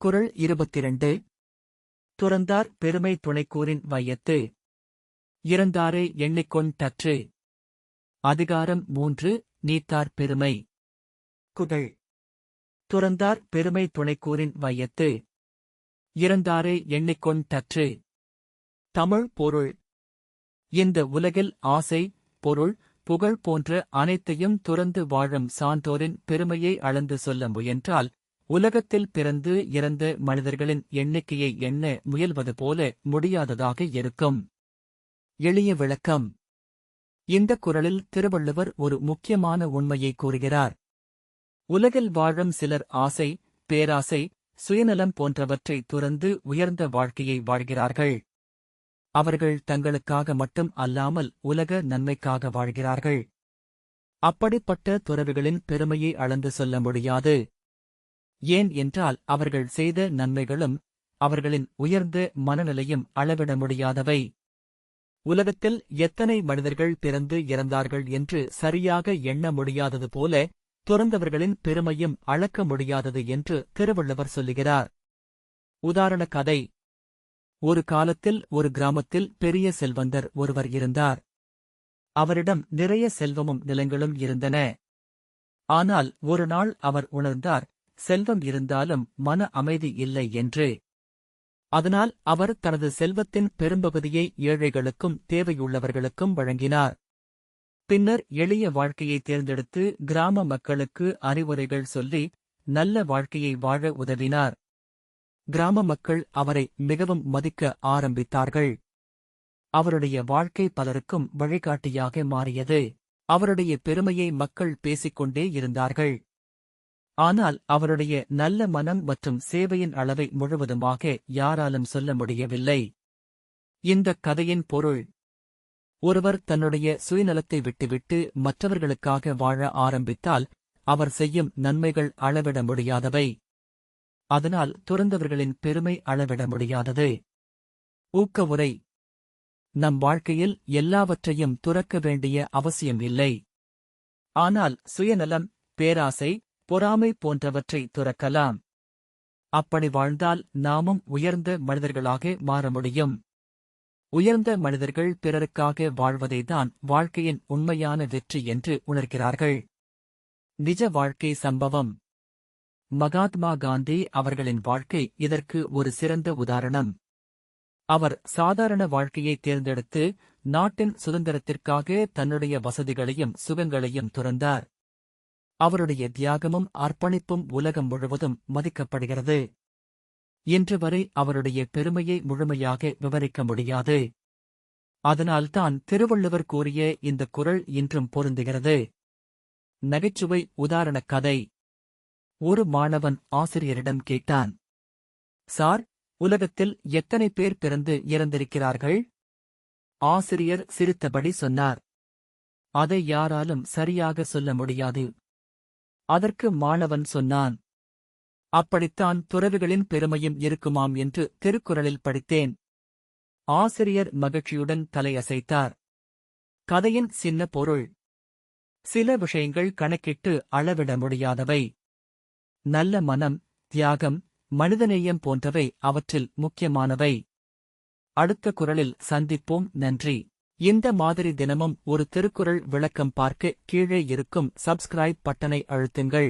குறள் 22. துறந்தார் பெருமை துணைக்கூறின் வையத்து. இறந்தாரை எண்ணிக்கொண் டற்று. அதிகாரம் 3. நீத்தார் பெருமை. குறள். துறந்தார் பெருமை துணைக்கூறின் வையத்து. இறந்தாரை எண்ணிக்கொண் டற்று. தமிழ் பொருள். இந்த உலகில் ஆசை, பொருள், புகழ் போன்ற அனைத்தையும் துறந்து வாழும் சான்றோரின் பெருமையை அளந்து சொல்ல முயன்றால், உலகத்தில் பிறந்து இறந்த மனிதர்களின் எண்ணிக்கையை எண்ண முயல்வது போல முடியாததாக இருக்கும். எளிய விளக்கம். இந்த குறளில் திருவள்ளுவர் ஒரு முக்கியமான உண்மையை கூறுகிறார். உலகில் வாழும் சிலர் ஆசை, பேராசை, சுயநலம் போன்றவற்றை துறந்து உயர்ந்த வாழ்க்கையை வாழ்கிறார்கள். அவர்கள் தங்களுக்காக மட்டும் அல்லாமல் உலக நன்மைக்காக வாழ்கிறார்கள். அப்படிப்பட்ட துறவிகளின் பெருமையை அளந்து சொல்ல முடியாது. ஏன் என்றால் அவர்கள் செய்த நன்மைகளும் அவர்களின் உயர்ந்த மனநிலையும் அளவிட முடியாதவை. உலகத்தில் எத்தனை மனிதர்கள் பிறந்து இறந்தார்கள் என்று சரியாக எண்ண முடியாதது போல, துறந்தவர்களின் பெருமையும் அளக்க முடியாதது என்று திருவள்ளுவர் சொல்லுகிறார். உதாரண கதை. ஒரு காலத்தில் ஒரு கிராமத்தில் பெரிய செல்வந்தர் ஒருவர் இருந்தார். அவரிடம் நிறைய செல்வமும் நிலங்களும் இருந்தன. ஆனால் ஒரு நாள் அவர் உணர்ந்தார், செல்வம் இருந்தாலும் மன அமைதி இல்லை என்று. அதனால் அவர் தனது செல்வத்தின் பெரும்பகுதியை ஏழைகளுக்கும் தேவையுள்ளவர்களுக்கும் வழங்கினார். பின்னர் எளிய வாழ்க்கையை தேர்ந்தெடுத்து கிராம மக்களுக்கு அறிவுரைகள் சொல்லி நல்ல வாழ்க்கையை வாழ உதவினார். கிராம மக்கள் அவரை மிகவும் மதிக்க ஆரம்பித்தார்கள். அவருடைய வாழ்க்கை பலருக்கும் வழிகாட்டியாக மாறியது. அவருடைய பெருமையை மக்கள் பேசிக்கொண்டே இருந்தார்கள். ஆனால் அவருடைய நல்ல மனம் மற்றும் சேவையின் அளவை முழுவதுமாக யாராலும் சொல்ல முடியவில்லை. இந்தக் கதையின் பொருள். ஒருவர் தன்னுடைய சுயநலத்தை விட்டுவிட்டு மற்றவர்களுக்காக வாழ ஆரம்பித்தால் அவர் செய்யும் நன்மைகள் அளவிட முடியாதவை. அதனால் துறந்தவர்களின் பெருமை அளவிட முடியாதது. ஊக்க உரை. நம் வாழ்க்கையில் எல்லாவற்றையும் துறக்க வேண்டிய அவசியம் இல்லை. ஆனால் சுயநலம், பேராசை, பொறாமை போன்றவற்றை துறக்கலாம். அப்படி வாழ்ந்தால் நாமும் உயர்ந்த மனிதர்களாக மாற முடியும். உயர்ந்த மனிதர்கள் பிறருக்காக வாழ்வதைதான் வாழ்க்கையின் உண்மையான வெற்றி என்று உணர்கிறார்கள். நிஜ வாழ்க்கை சம்பவம். மகாத்மா காந்தி அவர்களின் வாழ்க்கை இதற்கு ஒரு சிறந்த உதாரணம். அவர் சாதாரண வாழ்க்கையை தேர்ந்தெடுத்து நாட்டின் சுதந்திரத்திற்காக தன்னுடைய வசதிகளையும் சுகங்களையும் துறந்தார். அவருடைய தியாகமும் அர்ப்பணிப்பும் உலகம் முழுவதும் மதிக்கப்படுகிறது. இன்று வரை அவருடைய பெருமையை முழுமையாக விவரிக்க முடியாது. அதனால்தான் திருவள்ளுவர் கூறிய இந்த குறள் இன்றும் பொருந்துகிறது. நகைச்சுவை உதாரண கதை. ஒரு மாணவன் ஆசிரியரிடம் கேட்டான், சார், உலகத்தில் எத்தனை பேர் பிறந்து இறந்திருக்கிறார்கள்? ஆசிரியர் சிரித்தபடி சொன்னார், அதை யாராலும் சரியாக சொல்ல முடியாது. அதற்கு மாணவன் சொன்னான், அப்படித்தான் துறவிகளின் பெருமையும் இருக்குமாம் என்று திருக்குறளில் படித்தேன். ஆசிரியர் மகிழ்ச்சியுடன் தலையசைத்தார். கதையின் சின்ன பொருள். சில விஷயங்கள் கணக்கிட்டு அளவிட முடியாதவை. நல்ல மனம், தியாகம், மனிதநேயம் போன்றவை அவற்றில் முக்கியமானவை. அடுத்த குறளில் சந்திப்போம். நன்றி. இந்த மாதிரி தினமும் ஒரு திருக்குறள் விளக்கம் பார்க்க கீழே இருக்கும் சப்ஸ்கிரைப் பட்டனை அழுத்துங்கள்.